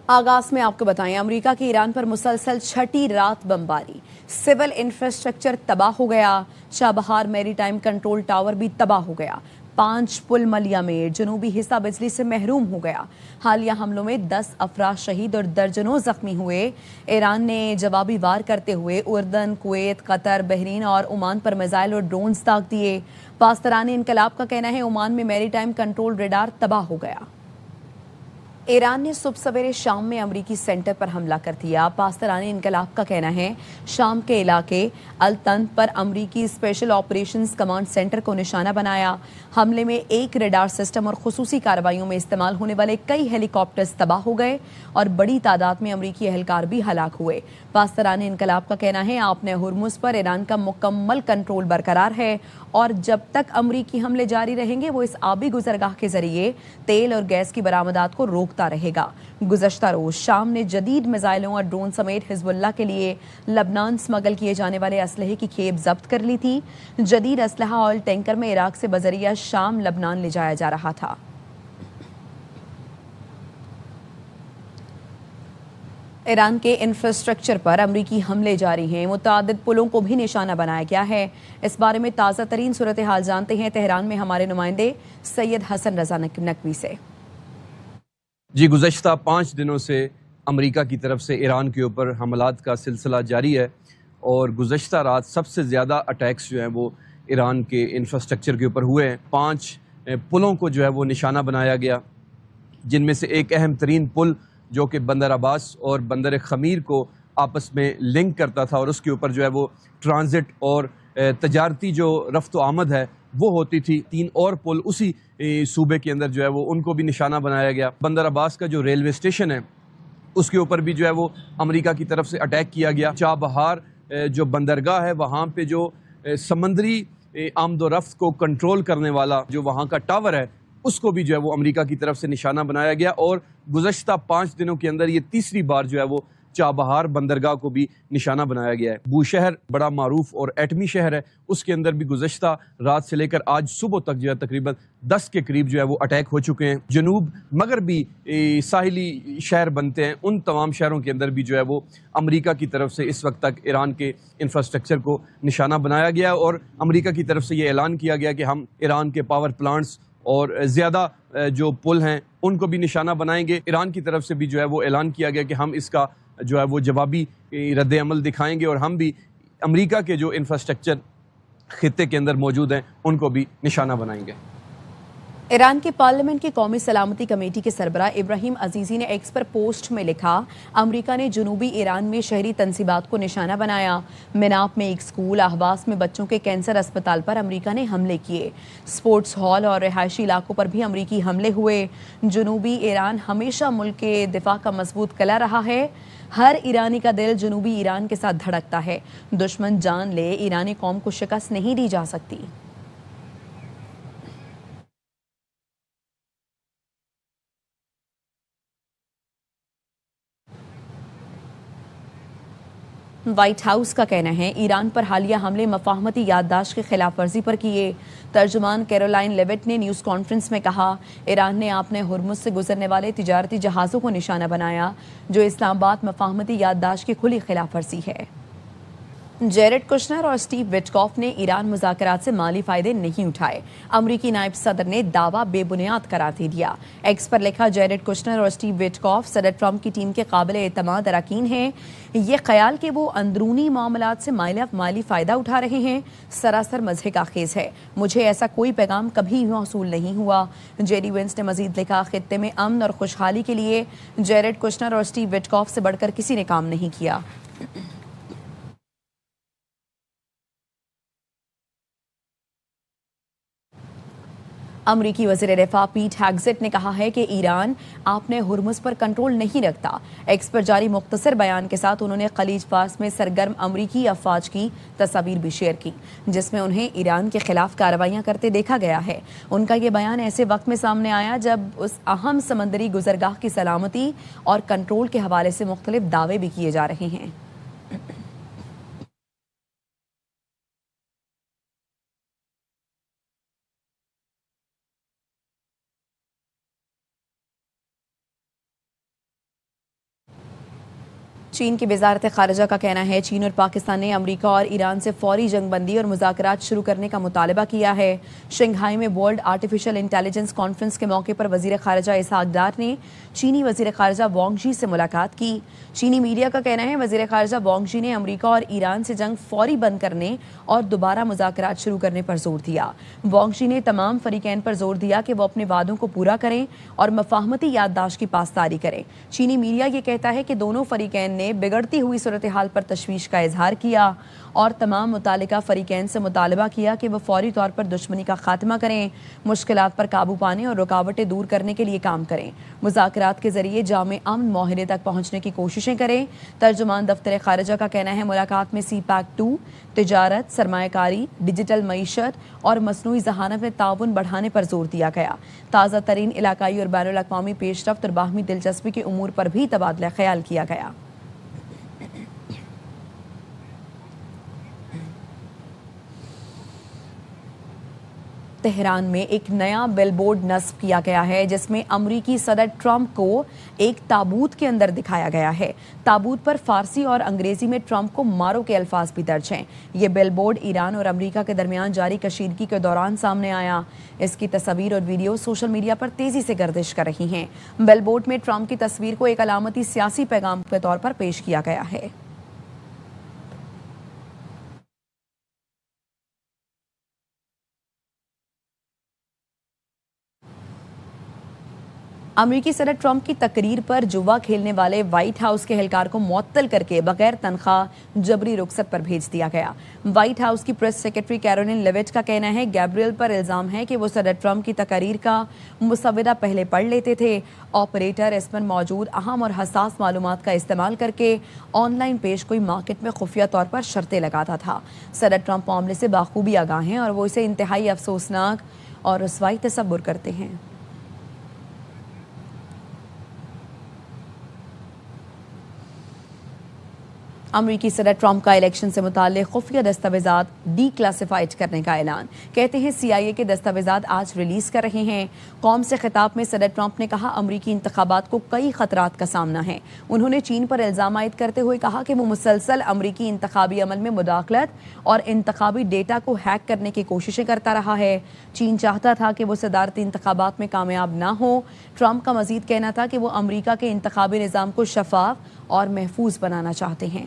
आगाज में आपको बताएं, अमेरिका की ईरान पर मुसलसल छठी रात बमबारी, सिविल इंफ्रास्ट्रक्चर तबाह हो गया। चाबहार मैरीटाइम कंट्रोल टावर भी तबाह हो गया। 5 पुल मलिया में जनूबी हिस्सा बिजली से महरूम हो गया। हालिया हमलों में 10 अफराद शहीद और दर्जनों जख्मी हुए। ईरान ने जवाबी वार करते हुए उर्दन, कुवैत, कतर, बहरीन और ओमान पर मिसाइल और ड्रोन्स दाग दिए। पास्तरानी इनकलाब का कहना है ओमान में मैरीटाइम कंट्रोल रडार तबाह हो गया। ईरान ने सुबह सवेरे शाम में अमरीकी सेंटर पर हमला कर दिया। पास्तरानी इनकलाब का कहना है शाम के इलाके अल-तंत पर अमरीकी स्पेशल ऑपरेशंस कमांड सेंटर को निशाना बनाया। हमले में एक रडार सिस्टम और खुसूसी कार्रवाइयों में इस्तेमाल होने वाले कई हेलीकॉप्टर्स तबाह हो गए और बड़ी तादाद में अमरीकी एहलकार भी हलाक हुए। पास्तरानी इनकलाब का कहना है आपने हुर्मुज पर ईरान का मुकम्मल कंट्रोल बरकरार है और जब तक अमरीकी हमले जारी रहेंगे वो इस आबी गुजरगाह के जरिए तेल और गैस की बरामदात को रोकता रहेगा। गुज़श्ता रोज शाम ने जदीद मिसाइलों और ड्रोन समेत हिजबुल्लाह के लिए लबनान स्मगल किए जाने वाले असलहे की खेप जब्त कर ली थी। जदीद असलहा ऑयल टैंकर में इराक से बजरिया शाम लबनान ले जाया जा रहा था। ईरान के इंफ्रास्ट्रक्चर पर अमरीकी हमले जारी हैं। मुतअद्दिद पुलों को भी निशाना बनाया गया है। इस बारे में ताज़ा तरीन सूरत हाल जानते हैं तेहरान में हमारे नुमाइंदे सैयद हसन रजा नकवी से। जी, गुज़श्ता 5 दिनों से अमेरिका की तरफ से ईरान के ऊपर हमलात का सिलसिला जारी है और गुज़श्ता रात सबसे ज़्यादा अटैक्स जो हैं वो ईरान के इंफ्रास्ट्रक्चर के ऊपर हुए हैं। 5 पुलों को जो है वो निशाना बनाया गया, जिनमें से एक अहम तरीन पुल जो कि बंदर अब्बास और बंदर खमीर को आपस में लिंक करता था और उसके ऊपर जो है वो ट्रांजिट और तजारती जो रफ्त आमद है वो होती थी। 3 और पुल उसी सूबे के अंदर जो है वो उनको भी निशाना बनाया गया। बंदर अब्बास का जो रेलवे स्टेशन है उसके ऊपर भी जो है वो अमेरिका की तरफ से अटैक किया गया। चाबहार जो बंदरगाह है वहाँ पे जो समंदरी आमदोरफ्त को कंट्रोल करने वाला जो वहाँ का टावर है उसको भी जो है वो अमेरिका की तरफ से निशाना बनाया गया और गुज़श्ता 5 दिनों के अंदर ये तीसरी बार जो है वो चाबहार बंदरगाह को भी निशाना बनाया गया है। बूशहर बड़ा मारूफ और एटमी शहर है, उसके अंदर भी गुज़श्ता रात से लेकर आज सुबह तक जो है तकरीबन 10 के करीब जो है वो अटैक हो चुके हैं। जनूब मगरबी साहिली शहर बनते हैं, उन तमाम शहरों के अंदर भी जो है वो अमेरिका की तरफ से इस वक्त तक ईरान के इंफ्रास्ट्रक्चर को निशाना बनाया गया और अमेरिका की तरफ से ये ऐलान किया गया कि हम ईरान के पावर प्लांट्स और ज़्यादा जो पुल हैं उनको भी निशाना बनाएंगे। ईरान की तरफ से भी जो है वो ऐलान किया गया कि हम इसका जो है वो जवाबी रद्द अमल दिखाएंगे और हम भी अमेरिका के जो इंफ्रास्ट्रक्चर खित्ते के अंदर मौजूद हैं उनको भी निशाना बनाएंगे। ईरान के पार्लियामेंट की कौमी सलामती कमेटी के सरबराह इब्राहिम अजीजी ने एक्स पर पोस्ट में लिखा, अमेरिका ने जनूबी ईरान में शहरी तंसीबात को निशाना बनाया। मिनाप में एक स्कूल, अहवास में बच्चों के कैंसर अस्पताल पर अमेरिका ने हमले किए। स्पोर्ट्स हॉल और रिहायशी इलाकों पर भी अमेरिकी हमले हुए। जनूबी ईरान हमेशा मुल्क के दिफा का मजबूत किला रहा है। हर ईरानी का दिल जनूबी ईरान के साथ धड़कता है। दुश्मन जान ले, ईरानी कौम को शिकस्त नहीं दी जा सकती। व्हाइट हाउस का कहना है ईरान पर हालिया हमले मफाहमती याददाश्त की खिलाफ वर्जी पर किए। तर्जुमान कैरोलाइन लेविट ने न्यूज़ कॉन्फ्रेंस में कहा, ईरान ने आपने हुर्मुज से गुजरने वाले तिजारती जहाज़ों को निशाना बनाया, जो इस्लामाबाद मफाहमती याददाश्त की खुली खिलाफ वर्जी है। जेरेड कुशनर और स्टीव विटकॉफ ने ईरान मुज़ाकरात से माली फायदे नहीं उठाए। अमरीकी नायब सदर ने दावा बेबुनियाद करार दे दिया। एक्स पर लिखा, जेरेड कुशनर और स्टीव विटकॉफ सदर ट्रंप की टीम के काबिल एतमाद अरकान हैं। ये ख्याल कि वो अंदरूनी मामलात से माली फ़ायदा उठा रहे हैं सरासर मज़े का खेज़ है। मुझे ऐसा कोई पैगाम कभी मौसूल नहीं हुआ। जेडी वेंस ने मजीद लिखा, खित्ते में अमन और खुशहाली के लिए जेरेड कुशनर और स्टीव विटकॉफ से बढ़कर किसी ने काम नहीं किया। अमरीकी वज़ीर दिफ़ा पीट हेग्सेट ने कहा है कि ईरान आपने हुर्मुज पर कंट्रोल नहीं रखता। एक्स पर जारी मुख्तसर बयान के साथ उन्होंने खलीज फार्स में सरगर्म अमरीकी अफवाज की तस्वीर भी शेयर की, जिसमें उन्हें ईरान के खिलाफ कार्रवाइयाँ करते देखा गया है। उनका ये बयान ऐसे वक्त में सामने आया जब उस अहम समंदरी गुजरगाह की सलामती और कंट्रोल के हवाले से मुख्तलिफ दावे भी किए जा रहे हैं। چین کی وزارت خارجہ کا کہنا ہے چین اور پاکستان نے امریکہ اور ایران سے فوری جنگ بندی اور مذاکرات شروع کرنے کا مطالبہ کیا ہے۔ شنگھائی میں ورلڈ آرٹیفیشل انٹیلیجنس کانفرنس کے موقع پر وزیر خارجہ اسحاق ڈار نے چینی وزیر خارجہ وانگ جی سے ملاقات کی۔ چینی میڈیا کا کہنا ہے وزیر خارجہ وانگ جی نے امریکہ اور ایران سے جنگ فوری بند کرنے اور دوبارہ مذاکرات شروع کرنے پر زور دیا۔ وانگ جی نے تمام فریقین پر زور دیا کہ وہ اپنے وعدوں کو پورا کریں اور مفاہمتی یادداشت کی پاسداری کریں۔ چینی میڈیا یہ کہتا ہے کہ دونوں فریقین نے بگڑتی ہوئی صورتحال پر تشویش کا اظہار کیا اور تمام متعلقہ فریقین سے مطالبہ کیا کہ وہ فوری طور پر دشمنی کا خاتمہ کریں، مشکلات پر قابو پانے اور رکاوٹیں دور کرنے کے لیے کام کریں، مذاکرات کے ذریعے جامع امن معاہدے تک پہنچنے کی کوششیں کریں۔ ترجمان دفتر خارجہ کا کہنا ہے ملاقات میں سی پیک 2، تجارت، سرمایہ کاری، ڈیجیٹل معیشت اور مصنوعی ذہانت میں تعاون بڑھانے پر زور دیا گیا۔ تازہ ترین علاقائی اور بین الاقوامی پیش رفت اور باہمی دلچسپی کے امور پر بھی تبادلہ خیال کیا گیا۔ تہران میں ایک نیا بل بورڈ نصب کیا گیا ہے جس میں امریکی صدر ٹرمپ کو ایک تابوت کے اندر دکھایا گیا ہے۔ تابوت پر فارسی اور انگریزی میں ٹرمپ کو مارو کے الفاظ بھی درج ہیں۔ یہ بل بورڈ ایران اور امریکہ کے درمیان جاری کشیدگی کے دوران سامنے آیا۔ اس کی تصاویر اور ویڈیو سوشل میڈیا پر تیزی سے گردش کر رہی ہیں۔ بل بورڈ میں ٹرمپ کی تصویر کو ایک علامتی سیاسی پیغام کے طور پر پیش کیا گیا ہے۔ امریکی صدر ٹرمپ کی تقریر پر جوا کھیلنے والے وائٹ ہاؤس کے اہلکار کو معطل کر کے بغیر تنخواہ جبری رخصت پر بھیج دیا گیا۔ وائٹ ہاؤس کی پریس سیکرٹری کیرولین لیوٹ کا کہنا ہے گیبریل پر الزام ہے کہ وہ صدر ٹرمپ کی تقاریر کا مسودہ پہلے پڑھ لیتے تھے۔ آپریٹر اس پر موجود اہم اور حساس معلومات کا استعمال کر کے آن لائن پیش گوئی مارکیٹ میں خفیہ طور پر شرطیں لگاتا تھا۔ صدر ٹرمپ معاملے سے بخوبی آگاہ ہیں اور وہ اسے انتہائی افسوسناک اور رسوائی تصور کرتے ہیں۔ امریکی صدر ٹرمپ کا الیکشن سے متعلق خفیہ دستاویزات ڈی کلاسیفائڈ کرنے کا اعلان۔ کہتے ہیں سی آئی اے کے دستاویزات آج ریلیز کر رہے ہیں۔ قوم سے خطاب میں صدر ٹرمپ نے کہا امریکی انتخابات کو کئی خطرات کا سامنا ہے۔ انہوں نے چین پر الزام عائد کرتے ہوئے کہا کہ وہ مسلسل امریکی انتخابی عمل میں مداخلت اور انتخابی ڈیٹا کو ہیک کرنے کی کوششیں کرتا رہا ہے۔ چین چاہتا تھا کہ وہ صدارتی انتخابات میں کامیاب نہ ہو۔ ٹرمپ کا مزید کہنا تھا کہ وہ امریکہ کے انتخابی نظام کو شفاف اور محفوظ بنانا چاہتے ہیں۔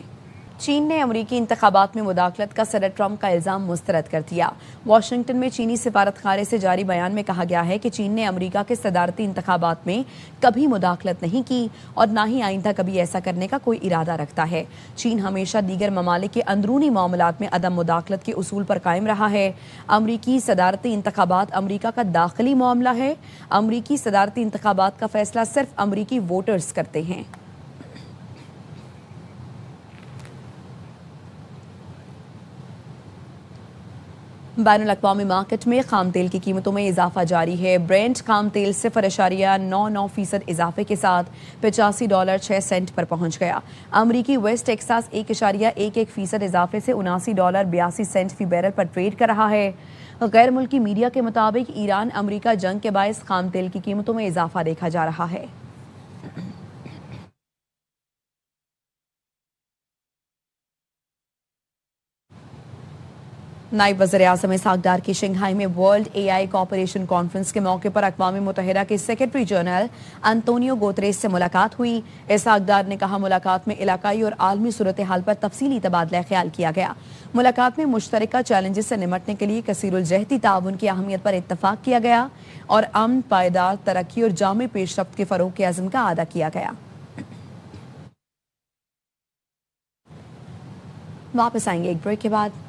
چین نے امریکی انتخابات میں مداخلت کا صدر ٹرمپ کا الزام مسترد کر دیا۔ واشنگٹن میں چینی سفارتخانے سے جاری بیان میں کہا گیا ہے کہ چین نے امریکہ کے صدارتی انتخابات میں کبھی مداخلت نہیں کی اور نہ ہی آئندہ کبھی ایسا کرنے کا کوئی ارادہ رکھتا ہے۔ چین ہمیشہ دیگر ممالک کے اندرونی معاملات میں عدم مداخلت کے اصول پر قائم رہا ہے۔ امریکی صدارتی انتخابات امریکہ کا داخلی معاملہ ہے۔ امریکی صدارتی انتخابات کا فیصلہ صرف امریکی ووٹرز کرتے ہیں۔ بین الاقوامی مارکیٹ میں خام تیل کی قیمتوں میں اضافہ جاری ہے۔ برینٹ خام تیل 0.99% اضافے کے ساتھ $85.06 پر پہنچ گیا۔ امریکی ویسٹ ٹیکساس 1.11% اضافے سے $79.82 فی بیرل پر ٹریڈ کر رہا ہے۔ غیر ملکی میڈیا کے مطابق ایران امریکہ جنگ کے باعث خام تیل کی قیمتوں میں اضافہ دیکھا جا رہا ہے۔ نائب وزیر اعظم اسحاق ڈار کی شنگھائی میں world a I cooperation conference کے موقع پر اقوام متحدہ کے سیکرٹری جنرل انطونیو گوتریس سے ملاقات ہوئی۔ اسحاق ڈار نے کہا ملاقات میں علاقائی اور عالمی صورتحال پر تفصیلی تبادلہ خیال کیا گیا۔ ملاقات میں مشترکہ چیلنجز سے نمٹنے کے لیے کثیر الجہتی تعاون کی اہمیت پر اتفاق کیا گیا اور امن، پائیدار ترقی اور جامع پیش رفت کے فروغ کے عزم کا اعادہ کیا گیا۔ واپس آئیں گے ایک بریک کے بعد۔